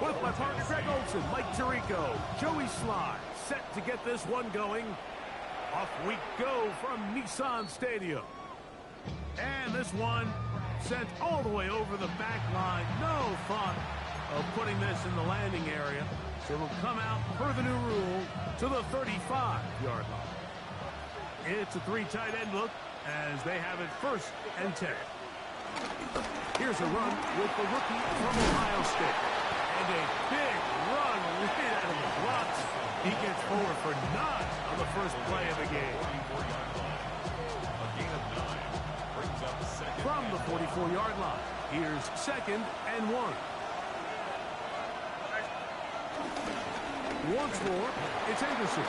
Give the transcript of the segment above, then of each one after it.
With my partner Greg Olson, Mike Tirico, Joey Sly, set to get this one going. Off we go from Nissan Stadium. And this one sent all the way over the back line. No thought of putting this in the landing area. So it'll come out per the new rule to the 35-yard line. It's a three tight end look as they have it 1st and 10. Here's a run with the rookie from Ohio State. And a big run right out of the blocks. He gets forward for 9 on the first play of the game. From the 44-yard line, here's 2nd and 1. Once more, it's Henderson.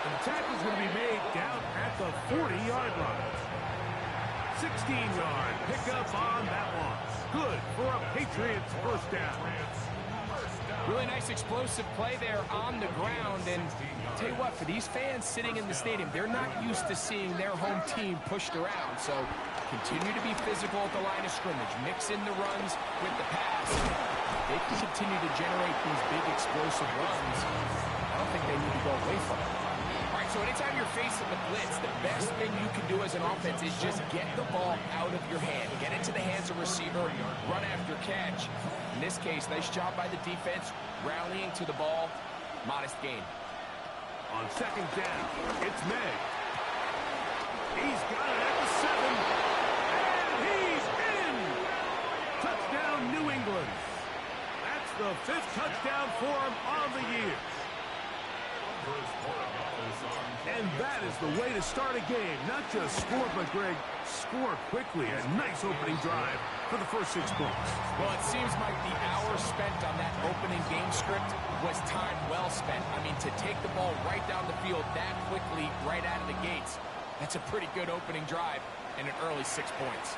An attack is going to be made down at the 40-yard line. 16-yard pickup on that one. Good for a Patriots first down. Really nice explosive play there on the ground. And I'll tell you what, for these fans sitting in the stadium, they're not used to seeing their home team pushed around. So continue to be physical at the line of scrimmage. Mix in the runs with the pass. They can continue to generate these big explosive runs. I don't think they need to go away from it. All right, so anytime you're facing the blitz, the best thing you can do as an offense is just get the ball out of your hand. Get into the hands of receiver, run after catch. In this case, nice job by the defense, rallying to the ball. Modest gain. On 2nd down, it's May. He's got it at the 7. And he's in! Touchdown, New England. That's the 5th touchdown for him on the year. And that is the way to start a game. Not just score, but, Greg, score quickly. A nice opening drive for the first 6 points. Well, it seems like the hours spent on that opening game script was time well spent. I mean, to take the ball right down the field that quickly, right out of the gates, that's a pretty good opening drive and an early 6 points.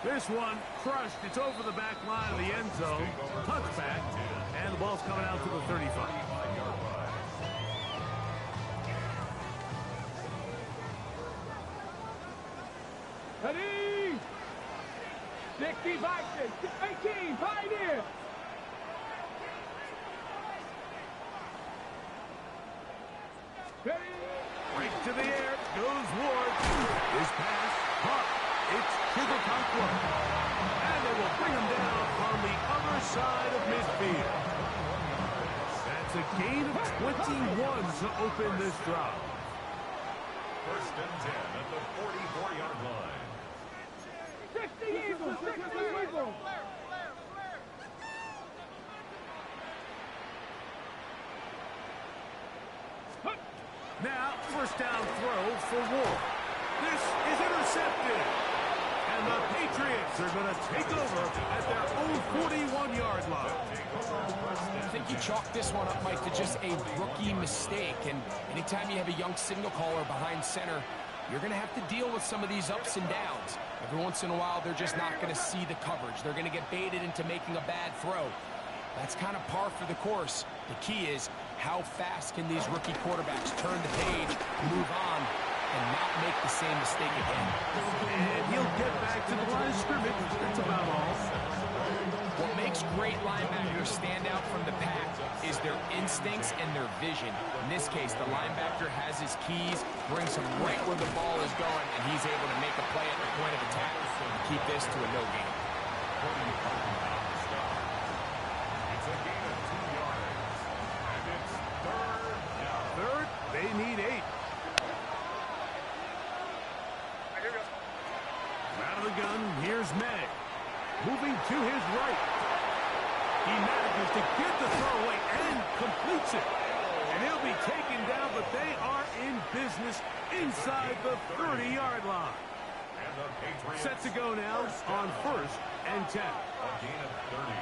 This one crushed. It's over the back line of the end zone. Touchback. And the ball's coming out to the 35. Ready? 65, 18, Pioneer. Ready? Right to the air goes Ward. His pass caught. It's Chigakonkwo. And they will bring him down on the other side of midfield. That's a gain of 21 to open this drive. 1st and 10 at the 44-yard line. 60 Eagles, 60 Eagles. Now, 1st down throw for Ward. This is intercepted. And the Patriots are going to take over at their own 41-yard line. I think you chalk this one up, Mike, to just a rookie mistake. And anytime you have a young signal caller behind center, you're going to have to deal with some of these ups and downs. Every once in a while, they're just not going to see the coverage. They're going to get baited into making a bad throw. That's kind of par for the course. The key is how fast can these rookie quarterbacks turn the page, move on, and not make the same mistake again. And he'll get back to the line of scrimmage. That's about all. What makes great linebackers stand out from the pack is their instincts and their vision. In this case, the linebacker has his keys, brings him right where the ball is going, and he's able to make a play at the point of attack and keep this to a no gain. It's a gain of 2 yards. And it's 3rd down. 3rd, they need 8. Out of the gun, here's May. Moving to his right. He manages to get the throw away and completes it. And he'll be taken down, but they are in business inside the 30-yard line. And the Patriots Set to go now on 1st and 10. a gain of 30.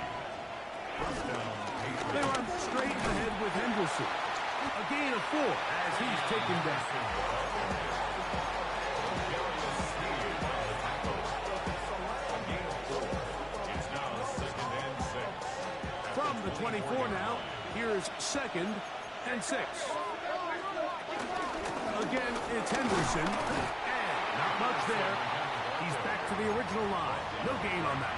1st down, Patriots. They run straight ahead with Henderson. A gain of 4 as he's taken down. From the 24 now, here's 2nd and 6. Again, it's Henderson. And not much there. He's back to the original line. No gain on that.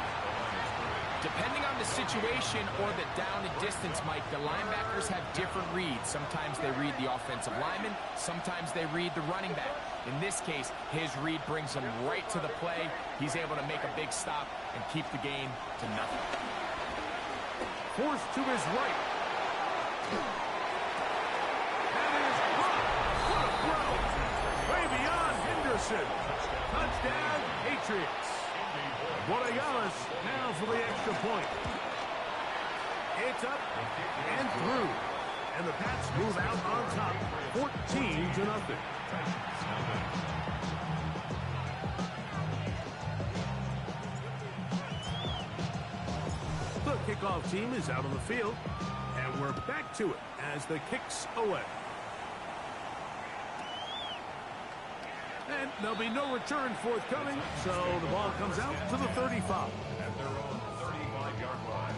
Depending on the situation or the down and distance, Mike, the linebackers have different reads. Sometimes they read the offensive lineman. Sometimes they read the running back. In this case, his read brings him right to the play. He's able to make a big stop and keep the gain to nothing. Forced to his right. That is blocked. What a throw. Way beyond Henderson. Touchdown, Patriots. Borregales now for the extra point. It's up and through. And the Pats move out on top, 14-0. The kickoff team is out on the field, and we're back to it as the kick's away. And there'll be no return forthcoming, so the ball comes out to the 35. At their own 35-yard line.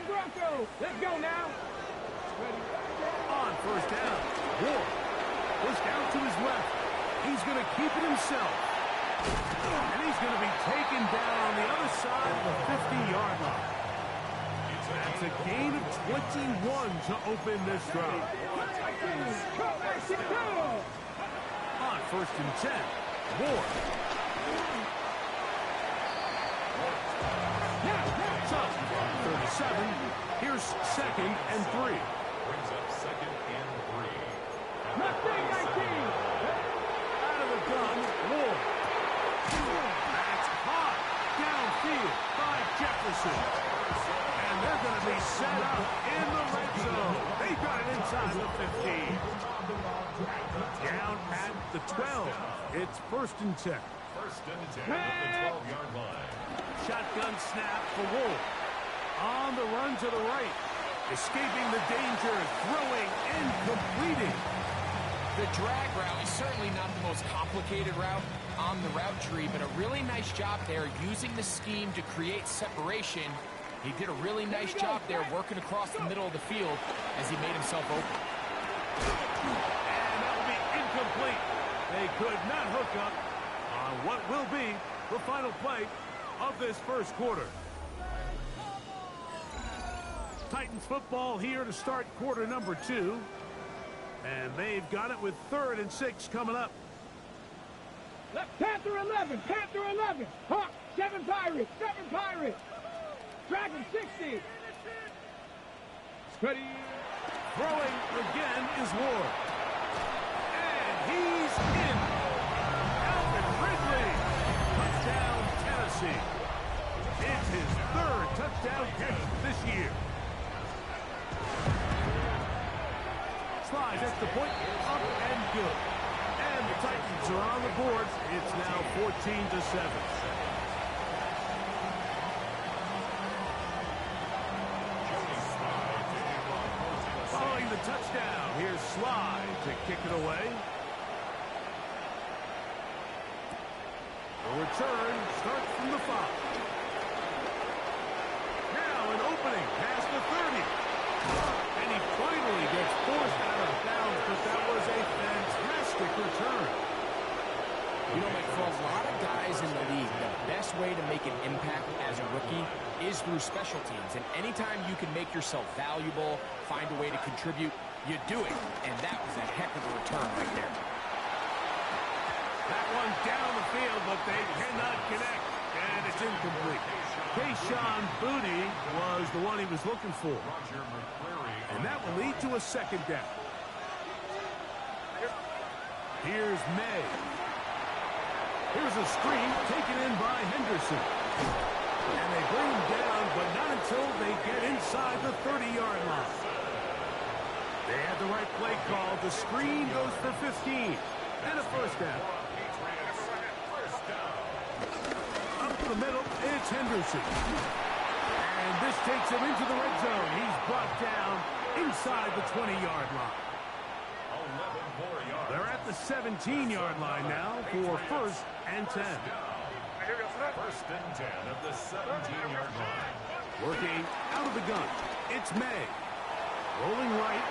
Bronco. Let's go now. On first down, Ward was down to his left. He's going to keep it himself. And he's going to be taken down on the other side of the 50-yard line. That's a gain of 21 to open this drive. On first and 10, Ward. Up 37. Here's second and 3. Brings up second and 3. Out of the gun, Ward. That's caught downfield by Jefferson. And they're going to be set up in the red zone. They got it inside the 15. Down at the 12. It's first and 10. First and 10 at the 12-yard line. Shotgun snap for Wolf. On the run to the right. Escaping the danger, throwing and completing. The drag route is certainly not the most complicated route on the route tree, but a really nice job there using the scheme to create separation. He did a really nice job there working across the middle of the field as he made himself open. And that will be incomplete. They could not hook up on what will be the final play of this first quarter. Titans football here to start quarter number 2. And they've got it with 3rd and 6 coming up. Panther 11, Panther 11. Hawk, 7 Pirates, 7 Pirates. Dragon 60. Ready. Throwing again is Ward. And he's in. Alvin Ridley. Touchdown, Tennessee. It's his 3rd touchdown catch this year. Slides at the point, up and good. And the Titans are on the board. It's now 14-7. Following the touchdown, here's Slide to kick it away. The return starts from the 5. Now an opening past the 30. And he finally gets forced out of bounds, but that was a fantastic return. You know, Mike, for a lot of guys in the league, the best way to make an impact as a rookie is through special teams. And anytime you can make yourself valuable, find a way to contribute, you do it. And that was a heck of a return right there. That one down the field, but they cannot connect. And it's incomplete. Kayshon Boutte was the one he was looking for. And that will lead to a second down. Here's May. Here's a screen taken in by Henderson. And they bring him down, but not until they get inside the 30-yard line. They had the right play call. The screen goes for 15. And a first down. Up the middle, it's Henderson. And this takes him into the red zone. He's brought down inside the 20-yard line. They're at the 17-yard line now for first and 10. First and 10 at the 17-yard line. Working out of the gun, it's May. Rolling right,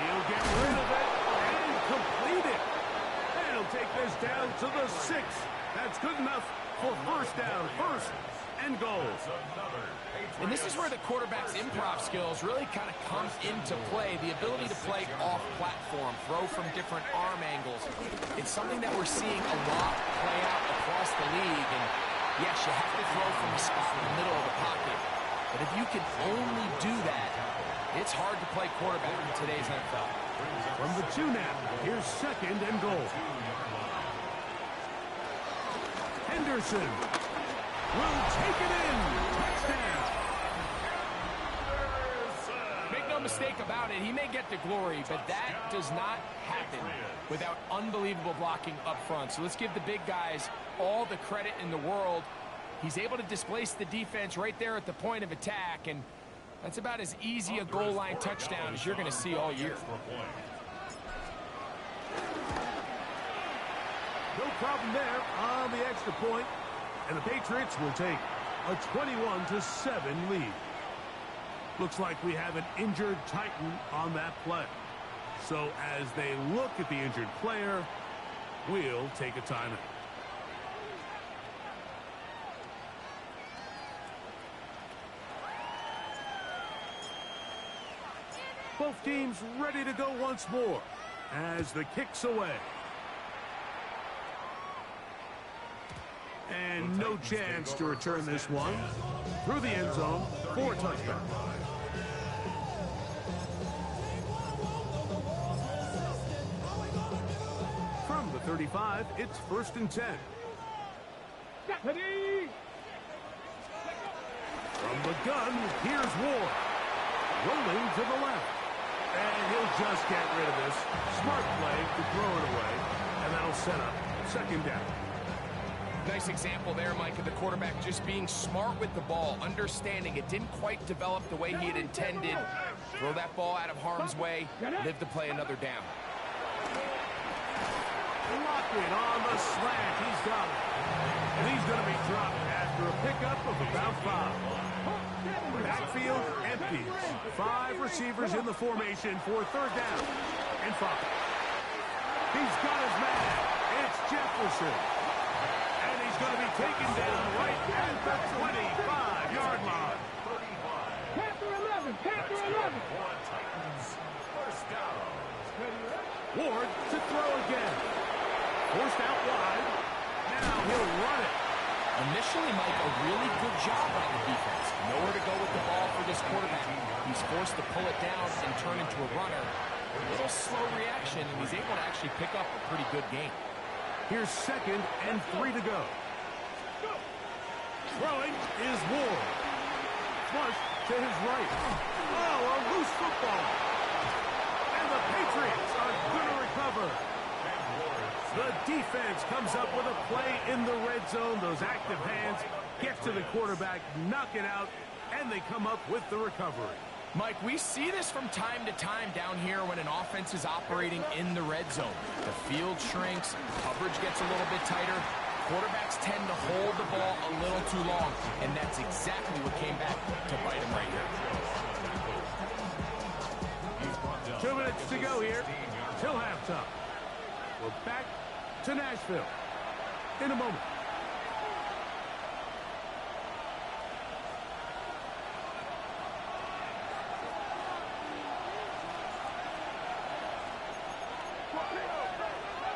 He'll get rid of it and complete it. And he'll take this down to the 6. That's good enough for first down, first and goal. And this is where the quarterback's improv skills really kind of come into play. The ability to play off platform, throw from different arm angles. It's something that we're seeing a lot play out across the league. And yes, you have to throw from a spot in the middle of the pocket. But if you can only do that, it's hard to play quarterback in today's NFL. From the 2 now, here's second and goal. Henderson will take it in. Touchdown. Make no mistake about it, he may get the glory, but that does not happen without unbelievable blocking up front. So let's give the big guys all the credit in the world. He's able to displace the defense right there at the point of attack, and that's about as easy a goal line touchdown as you're going to see all year. No problem there on the extra point. And the Patriots will take a 21-7 lead. Looks like we have an injured Titan on that play. So as they look at the injured player, we'll take a timeout. Both teams ready to go once more as the kick's away. And no chance to return this one. Through the end zone for a touchdown. From the 35, it's 1st and 10. From the gun, here's Ward. Rolling to the left. And he'll just get rid of this. Smart play to throw it away. And that'll set up 2nd down. Nice example there, Mike, of the quarterback just being smart with the ball, understanding it didn't quite develop the way he had intended. Throw that ball out of harm's way, live to play another down. Lockett on the slant. He's got it. And he's going to be dropped after a pickup of about 5. Backfield empties. 5 receivers in the formation for 3rd down and 5. He's got his man. It's Jefferson. Going to be taken down right at the 25-yard line. Panther 11, Panther 11. Ward to throw again. Forced out wide. Now he'll run it. Initially, Mike, a really good job by the defense. Nowhere to go with the ball for this quarterback. He's forced to pull it down and turn into a runner. A little slow reaction, and he's able to actually pick up a pretty good game. Here's 2nd and 3 to go. Throwing is Ward. Flush to his right. Oh, a loose football. And the Patriots are going to recover. The defense comes up with a play in the red zone. Those active hands get to the quarterback, knock it out, and they come up with the recovery. Mike, we see this from time to time down here when an offense is operating in the red zone. The field shrinks, coverage gets a little bit tighter. Quarterbacks tend to hold the ball a little too long, and that's exactly what came back to bite him right here. 2 minutes to go here till halftime. We're back to Nashville in a moment.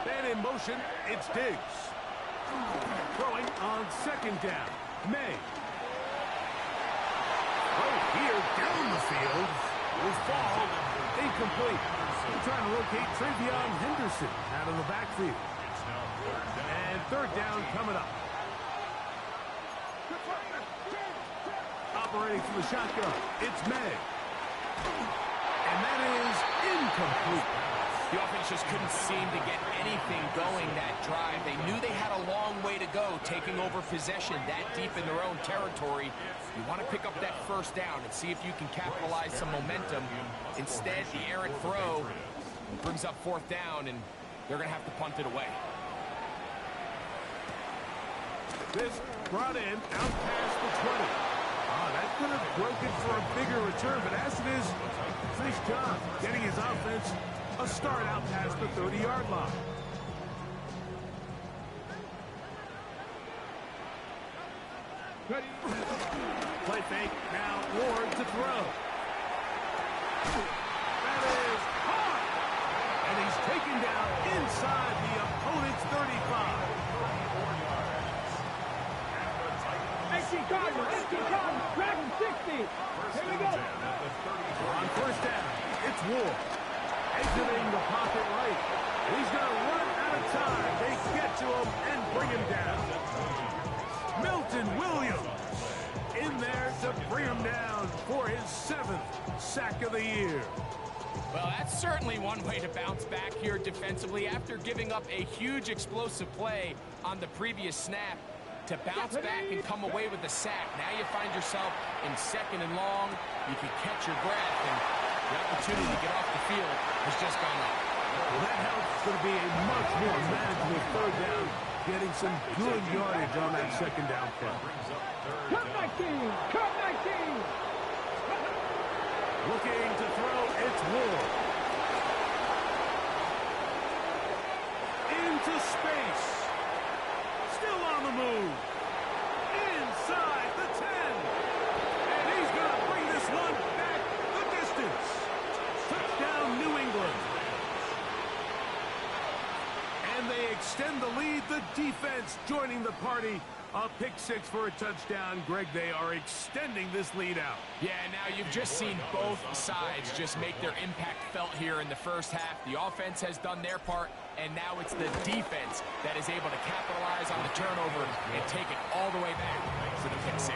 And in motion, it's Diggs. Throwing on 2nd down. May. Oh, here down the field. Will fall. Incomplete. They're trying to locate Travion Henderson out of the backfield. And 3rd down coming up. Operating from the shotgun. It's May. And that is incomplete. The offense just couldn't seem to get anything going that drive. They knew they had a long way to go, taking over possession that deep in their own territory. You want to pick up that 1st down and see if you can capitalize some momentum. Instead, the errant throw brings up 4th down, and they're going to have to punt it away. This brought in out past the 20. Oh, that could have broken for a bigger return, but as it is, nice job getting his offense a start out past the 30-yard line. Play fake, now Ward to throw. That is hard! And he's taken down inside the opponent's 35. Empty Cardinal, Dragon 60. Here we go. On first down, it's Ward. Exiting the pocket right. He's going to run out of time. They get to him and bring him down. Milton Williams in there to bring him down for his 7th sack of the year. Well, that's certainly one way to bounce back here defensively after giving up a huge explosive play on the previous snap. To bounce back and come away with a sack. Now you find yourself in 2nd and long. You can catch your breath, and the opportunity to get off the field has just gone up. Well, that helps. Going to be a much more manageable 3rd down, getting some good yardage on that 2nd down play. Cut 19! Cut 19! Looking to throw, it's Ward. Into space. Still on the move. Inside the 10. And he's going to bring this one back the distance. Touchdown, New England. And they extend the lead. The defense joining the party. A pick 6 for a touchdown. Greg, they are extending this lead out. Yeah, now you've just seen both sides just make their impact felt here in the first half. The offense has done their part, and now it's the defense that is able to capitalize on the turnover and take it all the way back to the pick 6.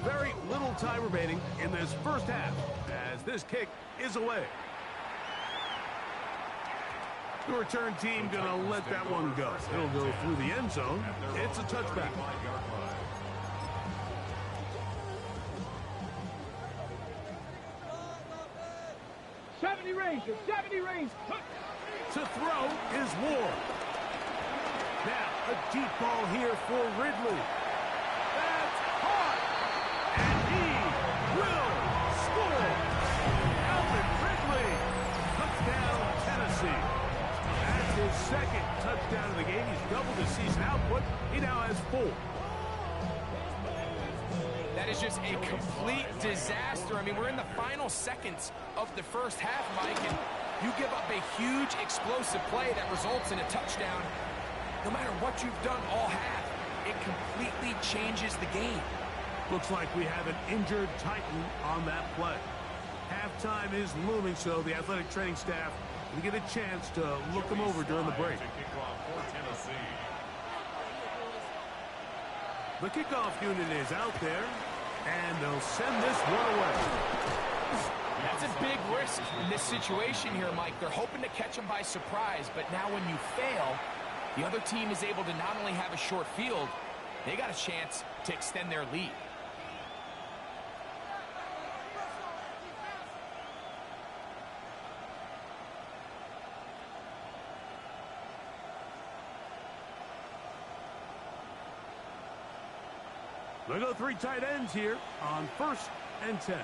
Very little time remaining in this first half as this kick is away. The return team going to let that one go. It'll go through the end zone. It's a touchback. 70 Rangers, 70 Rangers. To throw is Ward. Now a deep ball here for Ridley. That's hard. And he will score. Alvin Ridley. Touchdown, Tennessee. That's his 2nd touchdown of the game. He's doubled his season output. He now has 4. That is just a complete disaster. I mean, we're in the final seconds of the first half, Mike, and you give up a huge explosive play that results in a touchdown. No matter what you've done all half, it completely changes the game. Looks like we have an injured Titan on that play. Halftime is looming, so the athletic training staff will get a chance to look him over during the break. The kickoff unit is out there, and they'll send this one away. That's a big risk in this situation here, Mike. They're hoping to catch him by surprise, but now when you fail, the other team is able to not only have a short field, they got a chance to extend their lead. They go 3 tight ends here on 1st and 10.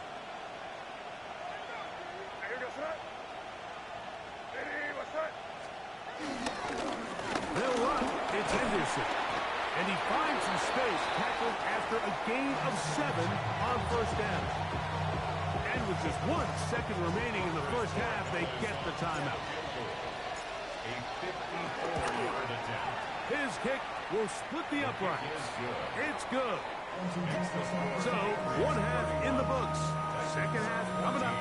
They'll run. It's Henderson. And he finds some space, tackled after a gain of 7 on 1st down. And with just 1 second remaining in the first half, they get the timeout. His kick will split the uprights. It's good. So, 1 half in the books. 2nd half coming up.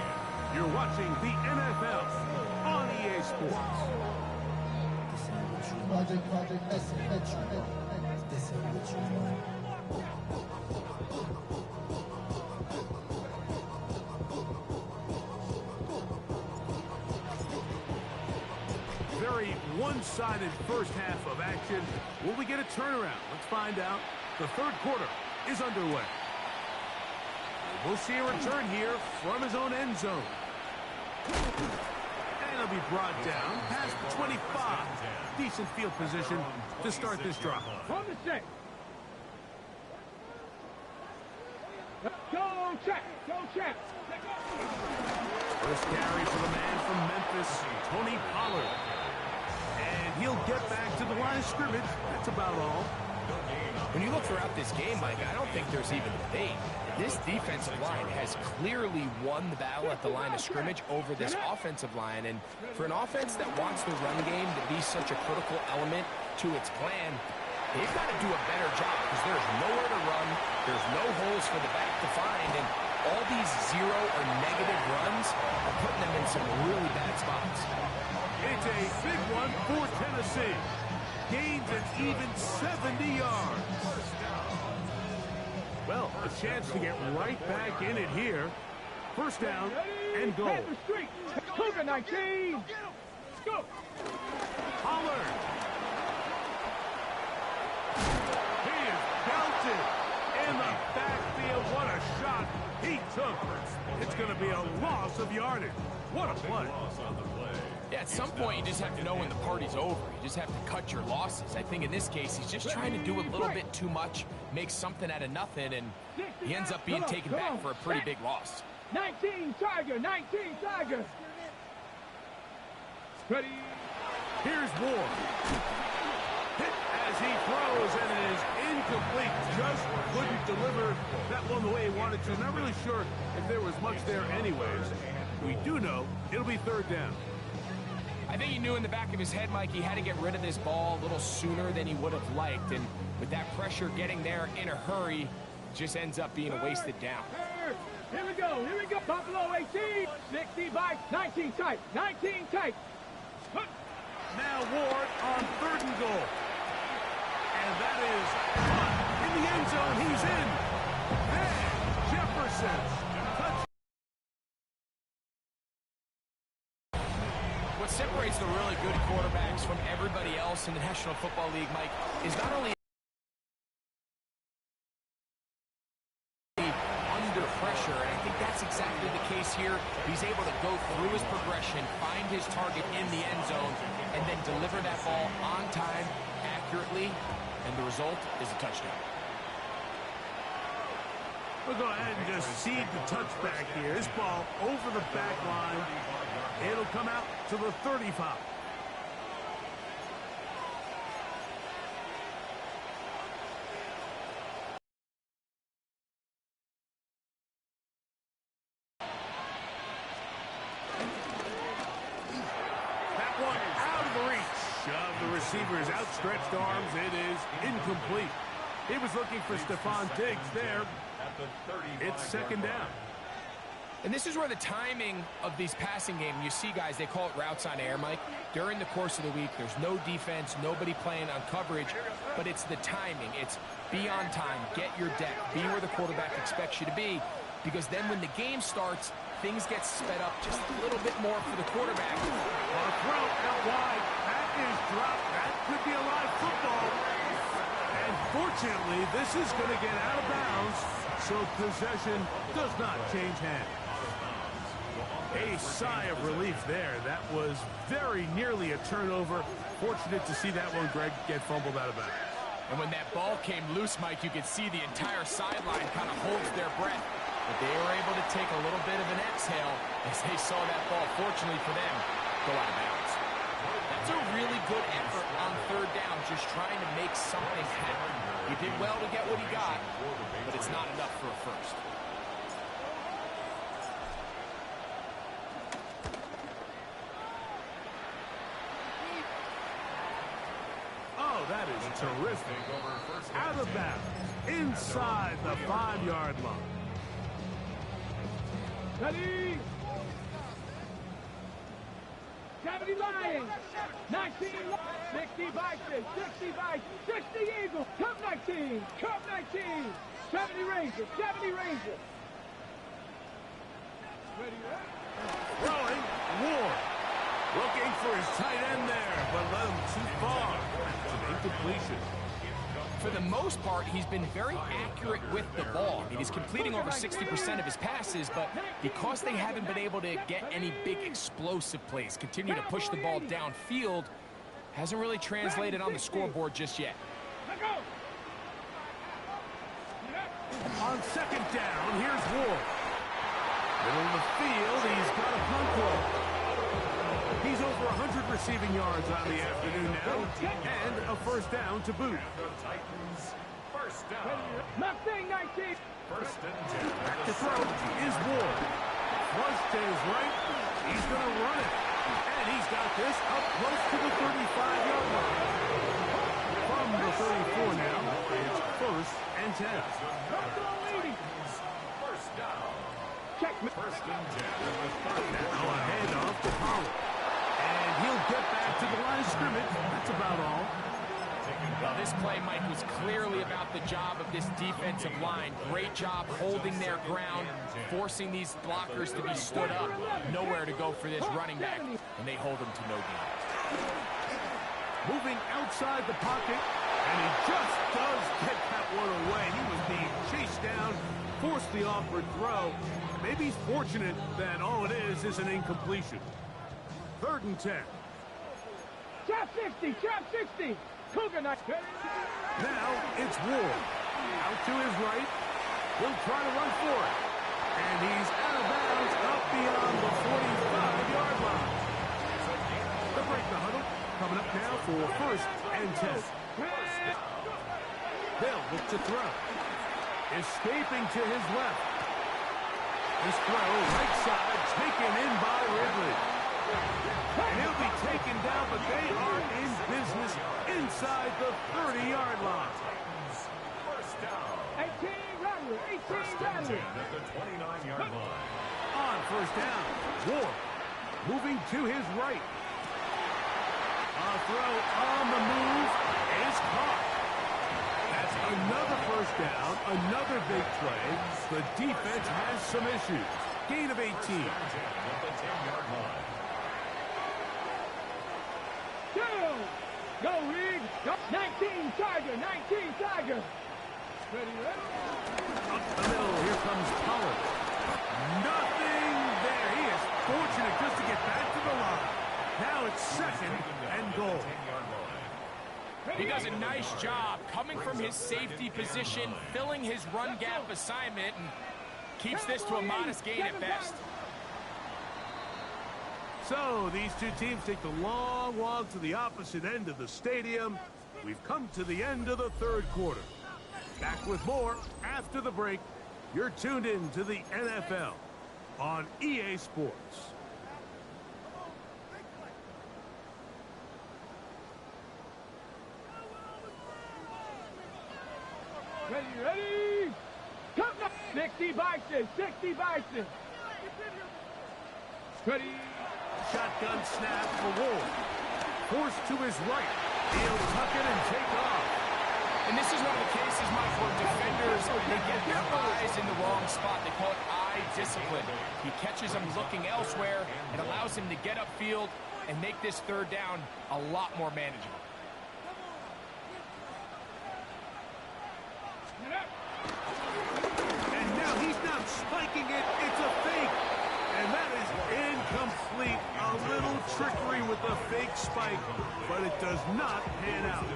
You're watching the NFL on EA Sports. Very one-sided first half of action. Will we get a turnaround? Let's find out. The 3rd quarter is underway. We'll see a return here from his own end zone. And he'll be brought down past the 25. Decent field position to start this drive. On the set. Go check. Go check. First carry for the man from Memphis, Tony Pollard. And he'll get back to the line of scrimmage. That's about all. When you look throughout this game, Mike, I don't think there's even a debate. This defensive line has clearly won the battle at the line of scrimmage over this offensive line. And for an offense that wants the run game to be such a critical element to its plan, they've got to do a better job because there's nowhere to run. There's no holes for the back to find. And all these zero or negative runs are putting them in some really bad spots. It's a big one for Tennessee. Gains an even 70 yards. Well, a chance to get right back in it here. First down and goal. Cougar 19. Go. Pollard. He is belted in the backfield. What a shot he took. It's going to be a loss of yardage. What a play. Yeah, at some point, you just have to know when the party's over. You just have to cut your losses. I think in this case, he's just trying to do a little bit too much, make something out of nothing, and he ends up being taken back for a pretty big loss. 19 Tiger, 19 Tiger. Ready. Here's Ward. Hit as he throws, and it is incomplete. Just couldn't deliver that one the way he wanted to. Not really sure if there was much there anyways. We do know it'll be third down. I think he knew in the back of his head, Mike, he had to get rid of this ball a little sooner than he would have liked. And with that pressure getting there in a hurry, just ends up being a wasted down. Here we go. Here we go. Buffalo 18. 60 by 19 tight. 19 tight. Now Ward on third and goal. And that is caught in the end zone. He's in. Then Jefferson. What separates the really good quarterbacks from everybody else in the National Football League, Mike, is not only under pressure, and I think that's exactly the case here. He's able to go through his progression, find his target in the end zone, and then deliver that ball on time, accurately, and the result is a touchdown. We'll go ahead and just seed the touchback here. This ball over the back line. It'll come out to the 35. That one out of the reach of the receiver's outstretched arms. It is incomplete. He was looking for Stephon Diggs there. It's second down. And this is where the timing of these passing games, you see guys, they call it routes on air, Mike. During the course of the week, there's no defense, nobody playing on coverage, but it's the timing. It's be on time, get your deck, be where the quarterback expects you to be, because then when the game starts, things get sped up just a little bit more for the quarterback. On a throw out wide, that is dropped. That could be a live football. And fortunately, this is going to get out of bounds, so possession does not change hands. A sigh of relief there. That was very nearly a turnover. Fortunate to see that one, Greg, get fumbled out of bounds. And when that ball came loose, Mike, you could see the entire sideline kind of holds their breath. But they were able to take a little bit of an exhale as they saw that ball, fortunately for them, go out of bounds. That's a really good effort on third down, just trying to make something happen. He did well to get what he got, but it's not enough for a first. Oh, that is terrific. Out of bounds, inside the 5-yard line. Ready. 70 Lions. 19 60 Bison. 60 Bison. 60 Eagles. Cup 19. Cup 19. 70 Rangers. 70 Rangers. Ready. Throwing, Ward. Looking for his tight end there, but led him too far. It's an incompletion. For the most part, he's been very accurate with the ball. I mean, he's completing over 60% of his passes, but because they haven't been able to get any big explosive plays, continue to push the ball downfield, hasn't really translated on the scoreboard just yet. On second down, here's Ward. Middle of the field, he's got a punt ball. He's over 100 receiving yards on the afternoon now, and a first down to boot. First down. Mustang 19. First and 10. Back to throw is Ward. Flush to his right. He's going to run it. And he's got this up close to the 35-yard line. From the 34 now, it's first and 10. First down. Check. First and 10. Now a handoff to Pollard. And he'll get back to the line of scrimmage. That's about all. Well, this play, Mike, was clearly about the job of this defensive line. Great job holding their ground, forcing these blockers to be stood up. Nowhere to go for this running back, and they hold him to no gain. Moving outside the pocket, and he just does get that one away. He was being chased down, forced the awkward throw. Maybe he's fortunate that all it is an incompletion. Third and 10. Trap 60, trap 60. Cougar Knight. Now it's Ward. Out to his right. He'll try to run for it. And he's out of bounds up beyond the 45-yard line. The break the huddle. Coming up now for first and 10. They'll look to throw. Escaping to his left. This throw, right side, taken in by Ridley. And he'll be taken down, but they are in business inside the 30-yard line. First down. 18 Rattler, 18 Rattler. At the 29-yard line. On first down, Ward moving to his right. A throw on the move is caught. That's another first down, another big play. The defense has some issues. Gain of 18. At the 10-yard line. Go, Reed. Go. 19 Tiger, 19 Tiger. Ready, ready. Up the middle, here comes Pollard. Nothing there. He is fortunate just to get back to the line. Now it's second and goal. He does a nice job coming from his safety position, filling his run gap assignment, and keeps this to a modest gain at best. So these two teams take the long walk to the opposite end of the stadium. We've come to the end of the third quarter. Back with more after the break. You're tuned in to the NFL on EA Sports. Ready, ready. Come now. 60 Bison, 60 Bison. Ready. Shotgun snap for Ward. Forced to his right. He'll tuck it and take off. And this is one of the cases, Mike, where defenders, they get their eyes in the wrong spot. They call it eye discipline. He catches them looking elsewhere and allows him to get upfield and make this third down a lot more manageable. And now he's not spiking it. It's a fake. And that is incomplete. A little trickery with the fake spike, but it does not pan out.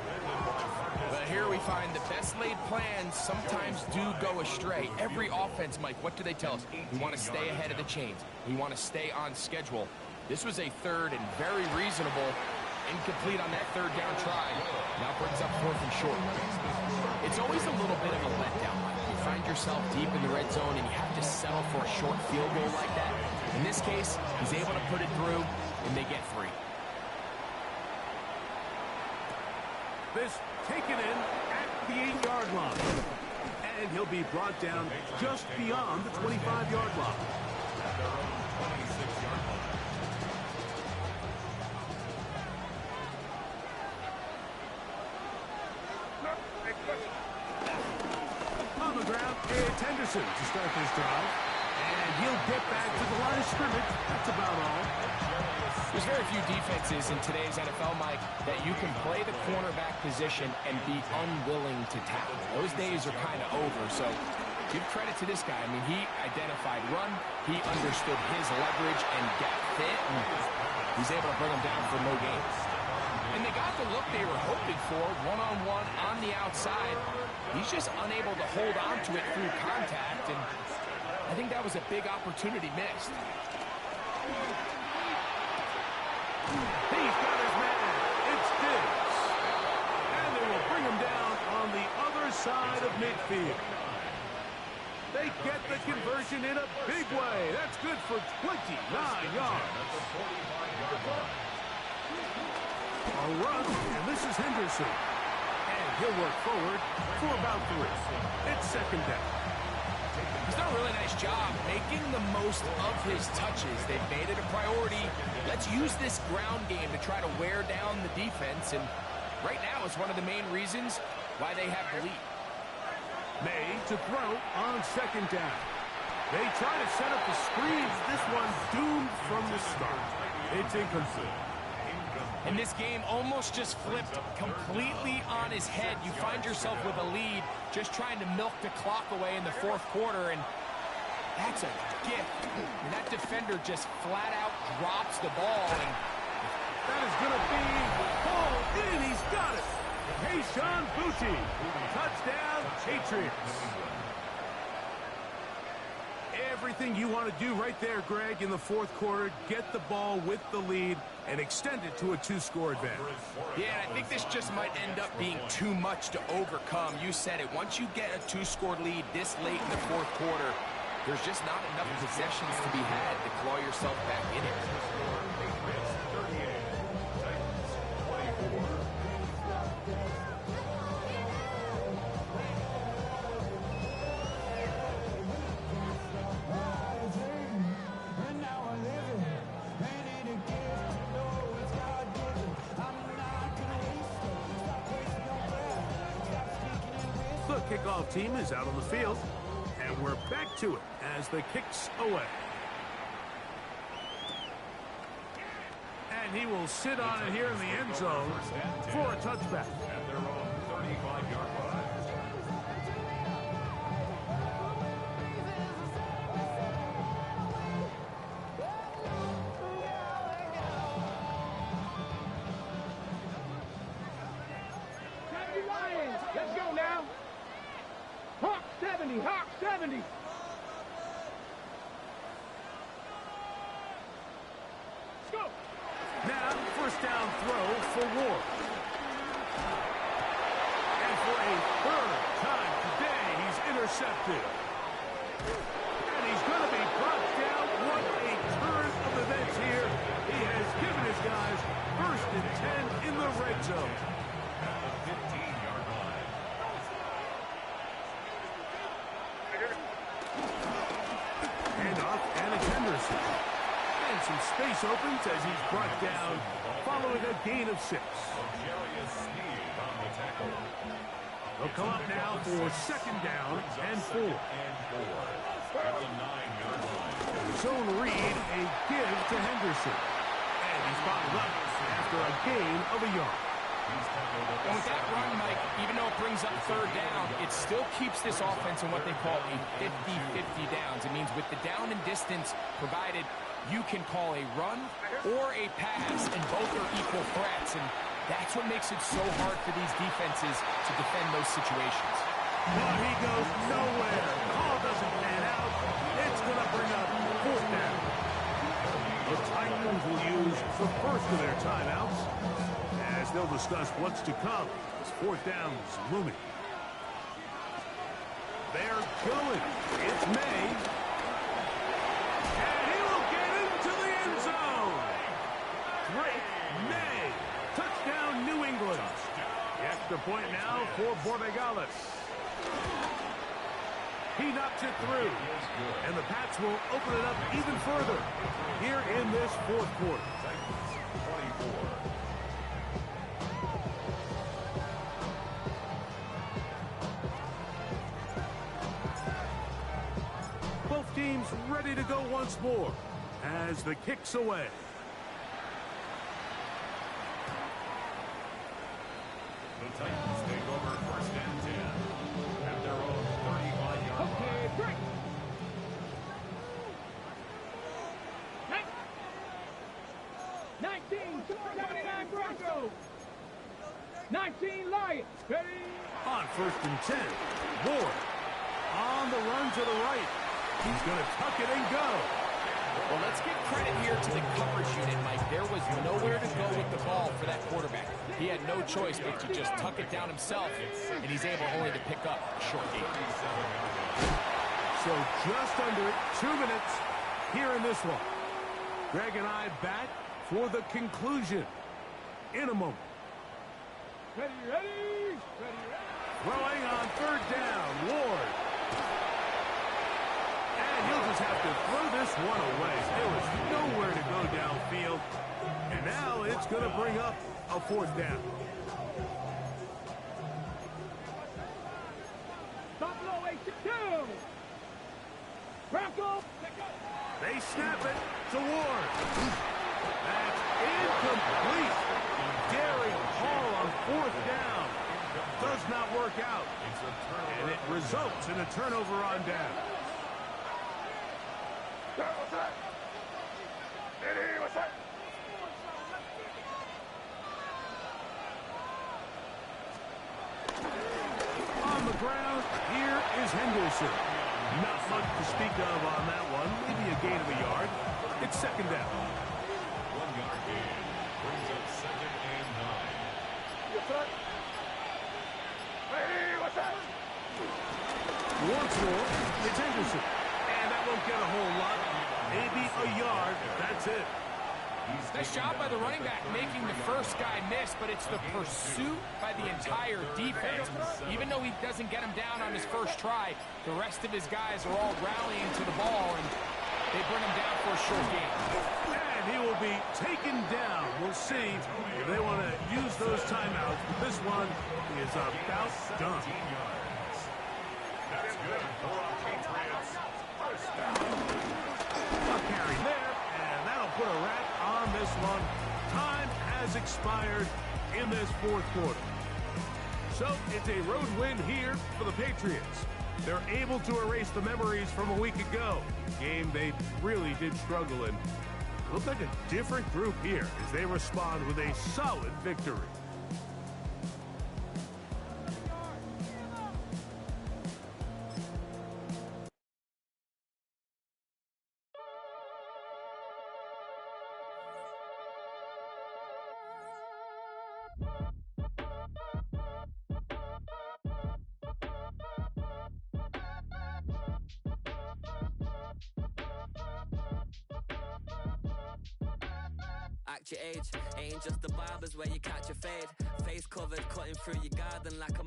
But here we find the best laid plans sometimes do go astray. Every offense, Mike, what do they tell us? We want to stay ahead of the chains. We want to stay on schedule. This was a third and very reasonable. Incomplete on that third down try. Now brings up fourth and short. It's always a little bit of a letdown. You find yourself deep in the red zone and you have to settle for a short field goal like that. In this case, he's able to put it through and they get free. This taken in at the 8-yard line. And he'll be brought down just beyond the 25-yard line. On the ground, it's Henderson to start this drive. And he'll get back to the line of scrimmage. That's about all. There's very few defenses in today's NFL, Mike, that you can play the cornerback position and be unwilling to tackle. Those days are kind of over, so give credit to this guy. I mean, he identified run, he understood his leverage and got fit, and he's able to bring him down for no gain. And they got the look they were hoping for, one-on-one on the outside. He's just unable to hold on to it through contact, and I think that was a big opportunity missed. He's got his man. It's Diggs. And they will bring him down on the other side of midfield. They get the conversion in a big way. That's good for 29 yards. A run, and this is Henderson. And he'll work forward for about 3. It's second down. He's done a really nice job making the most of his touches. They've made it a priority. Let's use this ground game to try to wear down the defense, and right now it's one of the main reasons why they have the lead. May to throw on second down. They try to set up the screens. This one's doomed from the start. It's incomplete. And this game almost just flipped completely on his head. You find yourself with a lead, just trying to milk the clock away in the fourth quarter, and that's a gift. And that defender just flat out drops the ball. And that is going to be pulled in. He's got it. Kayshon Boutte. Touchdown, Patriots. Everything you want to do right there, Greg, in the fourth quarter. Get the ball with the lead and extend it to a 2-score advantage. Yeah, I think this just might end up being too much to overcome. You said it. Once you get a 2-score lead this late in the fourth quarter, there's just not enough possessions to be had to claw yourself back in it. The kickoff team is out on the field, and we're back to it as the kick's away. And he will sit on it here in the end zone for a touchback. At their own 35-yard line. Let's go now. Hawk 70, Hawk 70. Let's go. Now, first down throw for Ward. And for a third time today, he's intercepted. And he's going to be brought down. What a turn of events here. He has given his guys 1st and 10 in the red zone. At the 15-yard line. Handoff, and it's Henderson. And some space opens as he's brought down following a gain of 6. They'll come up now for second down and 4. At the 9-yard line. Zone read, a give to Henderson. And he's bottled up after a gain of a yard. And with that run, Mike, even though it brings up third down, it still keeps this offense in what they call a 50-50 downs. It means with the down and distance provided, you can call a run or a pass, and both are equal threats. And that's what makes it so hard for these defenses to defend those situations. Well, he goes nowhere. Call doesn't pan out. It's going to bring up fourth down. The Titans will use the first of their timeouts as they'll discuss what's to come as fourth down's looming. They're going. It's May. And he will get into the end zone. Great May. Touchdown, New England. The extra point now for Borregales. He knocks it through. And the Pats will open it up even further here in this fourth quarter. 24. Both teams seems ready to go once more as the kick's away. The Titans take over 1st and 10 at their own 35-yard line. Okay, break. 19, 79 Broncos. 19 Lions. Ready? On 1st and 10, Ward on the run to the right. He's going to tuck it and go. Well, let's give credit here to the coverage unit, Mike. There was nowhere to go with the ball for that quarterback. He had no choice but to just tuck it down himself, and he's able only to pick up a short gain. So just under 2 minutes here in this one. Greg and I back for the conclusion in a moment. Ready, ready, ready, ready. Throwing on 3rd down, Ward. And he'll just have to throw this one away. There was nowhere to go downfield. And now it's going to bring up a 4th down. Buffalo 8-2. Bronco. They snap it to Ward. That's incomplete. Daring Hall on 4th down. Does not work out. And it results in a turnover on down. On the ground, here is Henderson. Not much to speak of on that one. Maybe a gain of a yard. It's 2nd down. 1-yard gain brings up 2nd and 9. Yes, sir. Hey, what's that? Once more, it's Henderson. And that won't get a whole lot. Maybe a yard. That's it. Nice job by the running back making the first guy miss, but it's the pursuit by the entire defense. Even though he doesn't get him down on his first try, the rest of his guys are all rallying to the ball, and they bring him down for a short gain. And he will be taken down. We'll see if they want to use those timeouts, but this one is about done. That's good for the Patriots. 1st down. A carry there, and that'll put a wrap on this one. Time has expired in this 4th quarter. So it's a road win here for the Patriots. They're able to erase the memories from a week ago. Game they really did struggle in. Looked like a different group here as they respond with a solid victory. Act your age, ain't just the barbers where you catch a fade. Face covered, cutting through your garden like a